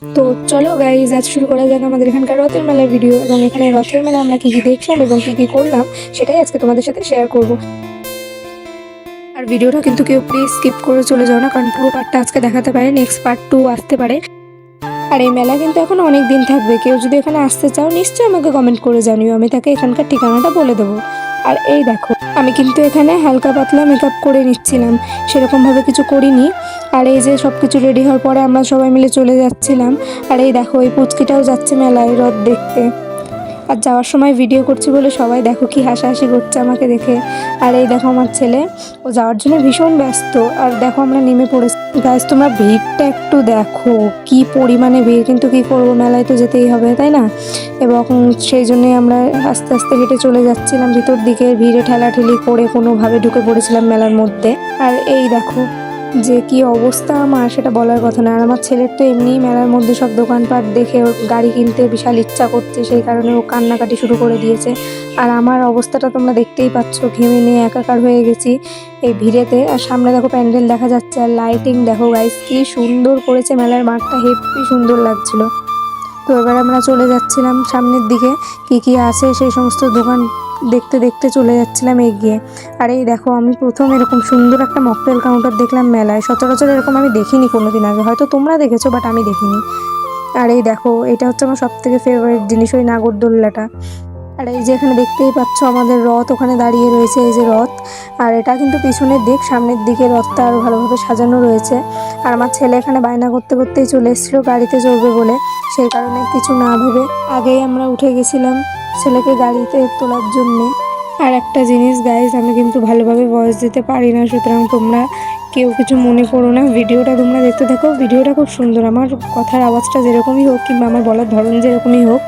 তো চলো গাইজ, আজ শুরু করা যাক আমাদের এখানকার রথের মেলার ভিডিও। এবং এখানে রথের মেলা আমরা কি কি দেখলাম এবং কি কি করলাম সেটাই আজকে তোমাদের সাথে শেয়ার করব। আর ভিডিওটা কিন্তু কেউ প্লিজ স্কিপ করে চলে যাও না, কারণ পুরো পার্টটা আজকে দেখাতে পারে, নেক্সট পার্ট 2 আসতে পারে। আর এই মেলা কিন্তু এখন অনেক দিন থাকবে। কেউ যদি এখানে আসতে চাও নিশ্চয়ই আমাকে কমেন্ট করে জানিও, আমি তাকে এখানকার ঠিকানাটা বলে দেবো। আর এই দেখো, আমি কিন্তু এখানে হালকা পাতলা মেকআপ করে নিচ্ছিলাম, সেরকমভাবে কিছু করিনি। আর এই যে সব কিছু রেডি হওয়ার পরে আমরা সবাই মিলে চলে যাচ্ছিলাম। আর এই দেখো, এই পুচকিটাও যাচ্ছে মেলায় রথ দেখতে। আর যাওয়ার সময় ভিডিও করছি বলে সবাই দেখো কি হাসাহাসি করছে আমাকে দেখে। আর এই দেখো আমার ছেলে, ও যাওয়ার জন্য ভীষণ ব্যস্ত। আর দেখো আমরা নেমে পড়েছি। গাইস, তোমরা ভিড়টা একটু দেখো, কি পরিমাণে ভিড়। কিন্তু কি করবো, মেলায় তো যেতেই হবে, তাই না? এবং সেই জন্যই আমরা আস্তে আস্তে হেঁটে চলে যাচ্ছিলাম ভিতর দিকে। ভিড়ে ঠেলাঠেলি করে কোনোভাবে ঢুকে পড়েছিলাম মেলার মধ্যে। আর এই দেখো যে কি অবস্থা আমার, সেটা বলার কথা না। আর আমার ছেলের তো এমনিই মেলার মধ্যে সব দোকানপাট দেখে ওর গাড়ি কিনতে বিশাল ইচ্ছা করছে, সেই কারণে ও কান্নাকাটি শুরু করে দিয়েছে। আর আমার অবস্থাটা তোমরা দেখতেই পাচ্ছ, ঘেমে নিয়ে একাকার হয়ে গেছি এই ভিড়েতে। আর সামনে দেখো প্যান্ডেল দেখা যাচ্ছে, আর লাইটিং দেখো গাইস, কি সুন্দর করেছে মেলার মাঠটা, হেব্বি সুন্দর লাগছিল। তো এবার আমরা চলে যাচ্ছিলাম সামনের দিকে, কি কি আছে সেই সমস্ত দোকান দেখতে দেখতে চলে যাচ্ছিলাম এগিয়ে। আর এই দেখো, আমি প্রথম এরকম সুন্দর একটা মকটেল কাউন্টার দেখলাম মেলায়। সচরাচর এরকম আমি দেখিনি কোনোদিন আগে, হয়তো তোমরা দেখেছো বাট আমি দেখিনি। আর এই দেখো, এটা হচ্ছে আমার সব থেকে ফেভারিট জিনিস, ওই নাগরদোল্লাটা। আর এই যে এখানে দেখতেই পাচ্ছ আমাদের রথ ওখানে দাঁড়িয়ে রয়েছে, এই যে রথ। আর এটা কিন্তু পিছনের দিক, সামনের দিকে রথটা আরও ভালোভাবে সাজানো রয়েছে। আর আমার ছেলে এখানে বায়না করতে করতেই চলে এসেছিলো গাড়িতে চড়বে বলে, সেই কারণে কিছু না ভেবে আগেই আমরা উঠে গেছিলাম ছেলেকে গাড়িতে তোলার জন্যে। আর একটা জিনিস গাইজ, আমি কিন্তু ভালোভাবে ভয়েস দিতে পারি না, সুতরাং তোমরা কেউ কিছু মনে করো না। ভিডিওটা তোমরা দেখতে থাকো, ভিডিওটা খুব সুন্দর। আমার কথার আওয়াজটা যেরকমই হোক কিংবা আমার বলার ধরন যেরকমই হোক,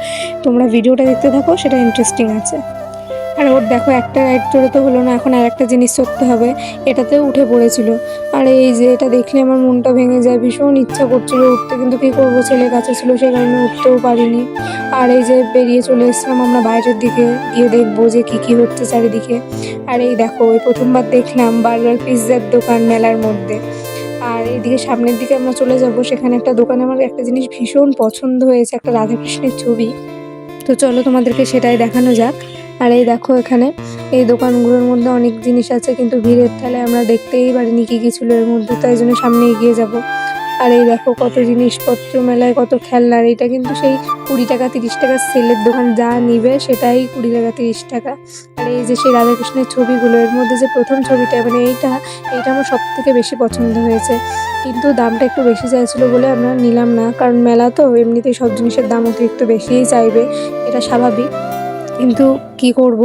তোমরা ভিডিওটা দেখতে থাকো, সেটা ইন্টারেস্টিং আছে। আর ওর দেখো, একটা রাইড চড়ে তো হলো না, এখন আর একটা জিনিস চড়তে হবে। এটাতেও উঠে পড়েছিল। আর এই যে এটা দেখলে আমার মনটা ভেঙে যায়, ভীষণ ইচ্ছা করছিল উঠতে, কিন্তু কী করবো, ছেলে কাছে ছিল, সেই কারণে উঠতেও পারিনি। আর এই যে বেরিয়ে চলে এসেছিলাম আমরা বাইরের দিকে, গিয়ে দেখবো যে কী কী হচ্ছে চারিদিকে। আর এই দেখো, এই প্রথমবার দেখলাম বার্গার পিৎজার দোকান মেলার মধ্যে। আর এইদিকে সামনের দিকে আমরা চলে যাব, সেখানে একটা দোকানে আমার একটা জিনিস ভীষণ পছন্দ হয়েছে, একটা রাধাকৃষ্ণের ছবি। তো চলো তোমাদেরকে সেটাই দেখানো যাক। আর এই দেখো, এখানে এই দোকানগুলোর মধ্যে অনেক জিনিস আছে, কিন্তু ভিড়ের ঠেলায় আমরা দেখতেই পারিনি কী কী ছিল এর মধ্যে, তাই জন্য সামনে এগিয়ে যাব। আর এই দেখো কত জিনিসপত্র, মেলায় কত খেলনার। এটা কিন্তু সেই 20 টাকা 30 টাকা সেলের দোকান, যা নিবে সেটাই 20 টাকা 30 টাকা। আর এই যে সেই রাধাকৃষ্ণের ছবিগুলো, এর মধ্যে যে প্রথম ছবিটা, মানে এইটা আমার সব থেকে বেশি পছন্দ হয়েছে। কিন্তু দামটা একটু বেশি চাইছিল বলে আমরা নিলাম না, কারণ মেলা তো এমনিতেই সব জিনিসের দাম অতিরিক্ত বেশিই চাইবে, এটা স্বাভাবিক। কিন্তু কি করব,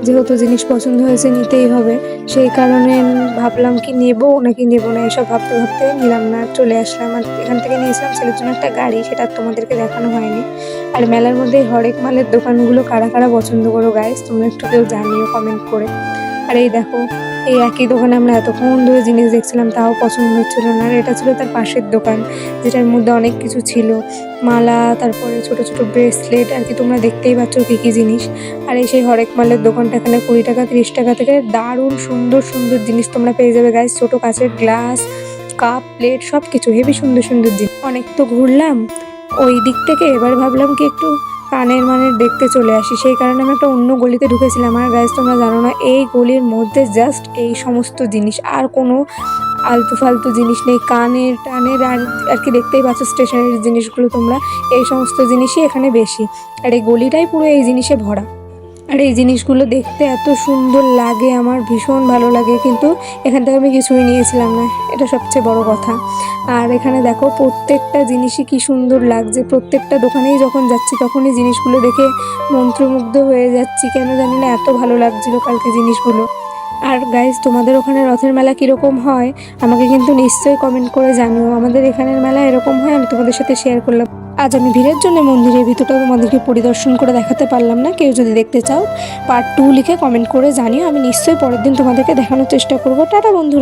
যেহেতু জিনিস পছন্দ হয়েছে নিতেই হবে, সেই কারণে ভাবলাম কি নেব নাকি নেব না, এসব ভাবতে ভাবতে নিলাম না, চলে আসলাম। আর এখান থেকে নিয়েছিলাম ছেলের জন্য একটা গাড়ি, সেটা তোমাদেরকে দেখানো হয়নি। আর মেলার মধ্যে হরেক মালের দোকানগুলো কারা কারা পছন্দ করো গাইস, তোমরা একটু কেউ জানিও কমেন্ট করে। আর এই দেখো, এই একই দোকানে আমরা এতক্ষণ ধরে জিনিস দেখছিলাম, তাও পছন্দ হচ্ছিল না। আর এটা ছিল তার পাশের দোকান, যেটার মধ্যে অনেক কিছু ছিল, মালা, তারপরে ছোট ছোট ব্রেসলেট, আর কি তোমরা দেখতেই পাচ্ছ কী কী জিনিস। আর এই সেই হরেক মালের দোকানটা, এখানে 20 টাকা 30 টাকা থেকে দারুণ সুন্দর সুন্দর জিনিস তোমরা পেয়ে যাবে গাইস। ছোট কাচের গ্লাস, কাপ, প্লেট, সব কিছু হেবি সুন্দর সুন্দর জিনিস। অনেক তো ঘুরলাম ওই দিক থেকে, এবার ভাবলাম কি একটু কানের মানের দেখতে চলে আসি, সেই কারণে আমি একটা অন্য গলিতে ঢুকেছিলাম। আর গাইস, তোমরা জানো না, এই গলির মধ্যে জাস্ট এই সমস্ত জিনিস, আর কোনো আলতু ফালতু জিনিস নেই। কানের টানের আর কি দেখতেই পাচ্ছ, স্টেশনারি জিনিসগুলো তোমরা, এই সমস্ত জিনিসই এখানে বেশি। আর এই গলিটাই পুরো এই জিনিসে ভরা। আর এই জিনিসগুলো দেখতে এত সুন্দর লাগে, আমার ভীষণ ভালো লাগে, কিন্তু এখান থেকে আমি কিছুই নিয়েছিলাম না, এটা সবচেয়ে বড় কথা। আর এখানে দেখো প্রত্যেকটা জিনিসই কি সুন্দর লাগছে, প্রত্যেকটা দোকানেই যখন যাচ্ছি তখনই জিনিসগুলো দেখে মন্ত্রমুগ্ধ হয়ে যাচ্ছি, কেন জানি না এত ভালো লাগছিল কালকে জিনিসগুলো। আর গাইজ, তোমাদের ওখানে রথের মেলা কীরকম হয় আমাকে কিন্তু নিশ্চয়ই কমেন্ট করে জানিও। আমাদের এখানের মেলা এরকম হয়, আমি তোমাদের সাথে শেয়ার করলাম। আজ আমি ভিড়ের জন্য মন্দিরের ভিতরটা তোমাদেরকে পরিদর্শন করে দেখাতে পারলাম না। কেউ যদি দেখতে চাও পার্ট 2 লিখে কমেন্ট করে জানিও, আমি নিশ্চয়ই পরের দিন তোমাদেরকে দেখানোর চেষ্টা করবো। টাটা বন্ধুরা।